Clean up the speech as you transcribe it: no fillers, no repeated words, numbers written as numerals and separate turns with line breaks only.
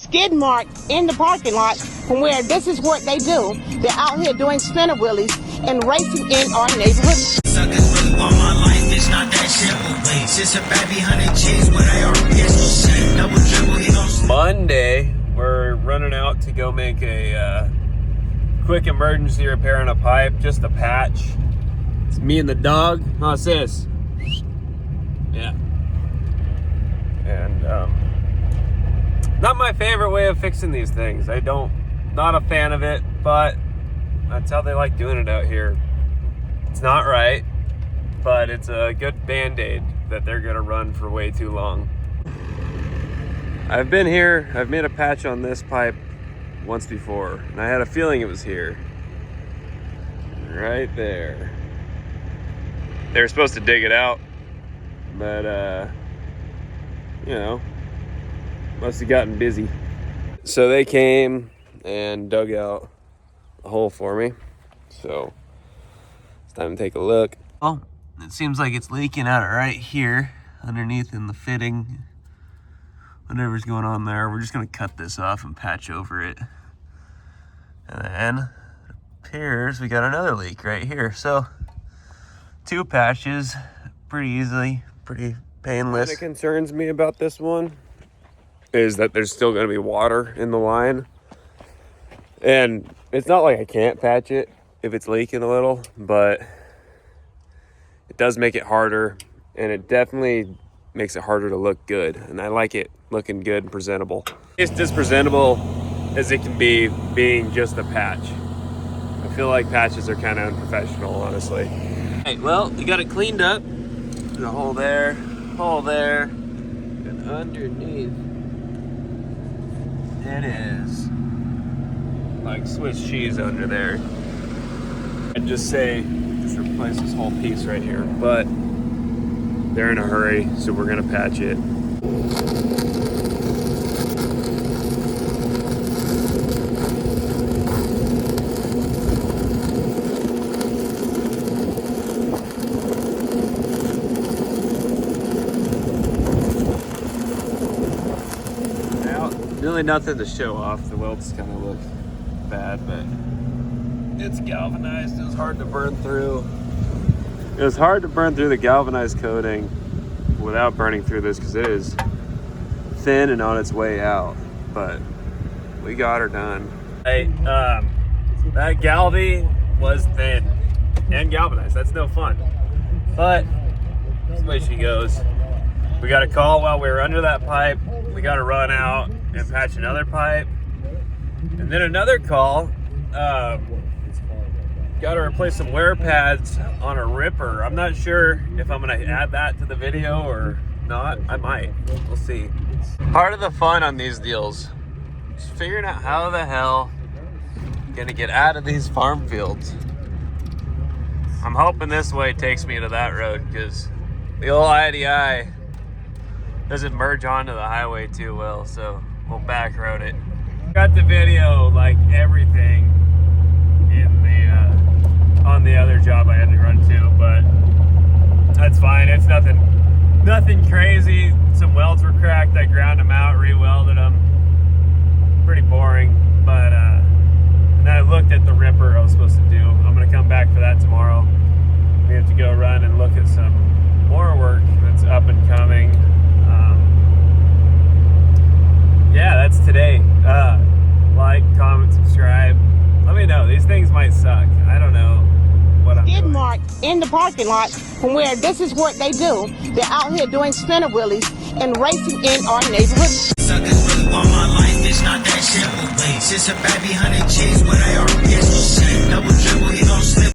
skid mark in the parking lot from where this is what they do. They're out here doing spinner wheelies and racing in our neighborhood.
Suckers really want my life, it's not that simple. Wait, it's a baby 100 G's, but I already get so sick. Double dribble, he gon'
Monday, we're running out to go make a quick emergency repair on a pipe, just a patch. It's me and the dog. Huh, sis? Yeah. And not my favorite way of fixing these things. Not a fan of it, but that's how they like doing it out here. It's not right, but it's a good band-aid that they're gonna run for way too long. I've been here, I've made a patch on this pipe once before, and I had a feeling it was here. Right there. They were supposed to dig it out, but you know, must have gotten busy. So they came and dug out a hole for me. So it's time to take a look. Oh, it seems like it's leaking out right here underneath in the fitting. Whatever's going on there, we're just gonna cut this off and patch over it. And then it appears we got another leak right here. So 2 patches, pretty easily, pretty painless. What concerns me about this one is that there's still gonna be water in the line. And it's not like I can't patch it if it's leaking a little, but it does make it harder, and it definitely makes it harder to look good. And I like it looking good and presentable. It's as presentable as it can be being just a patch. I feel like patches are kind of unprofessional, honestly. Hey, well, we got it cleaned up. There's a hole there, and underneath it is like Swiss cheese under there. I'd just say, just replace this whole piece right here, but they're in a hurry, so we're gonna patch it. Now, really nothing to show off. The welds kind of look bad, but it's galvanized. It was hard to burn through. It was hard to burn through the galvanized coating without burning through this because it is thin and on its way out, but we got her done. Hey, that galvy was thin and galvanized. That's no fun, but that's the way she goes. We got a call while we were under that pipe. We got to run out and patch another pipe, and then another call. Got to replace some wear pads on a ripper. I'm not sure if I'm gonna add that to the video or not. I might, we'll see. Part of the fun on these deals is figuring out how the hell I'm gonna get out of these farm fields. I'm hoping this way takes me to that road because the old IDI doesn't merge onto the highway too well, so we'll back road it. Got the video like everything in the on the other job I had to run to, but that's fine. It's nothing crazy. Some welds were cracked. I ground them out, re-welded them. Pretty boring, but and then I looked at the ripper I was supposed to do. I'm gonna come back for that tomorrow. We have to go run and look at some more work that's up and coming. Yeah, that's today. Like, comment, subscribe. Let me know. These things might suck. I don't know what I'm doing.
Skid mark in the parking lot from where this is what they do. They're out here doing spinner wheelies and racing in our neighborhood.
Suckers really want my life, it's not that simple. Wait, it's a baby 100 G's, but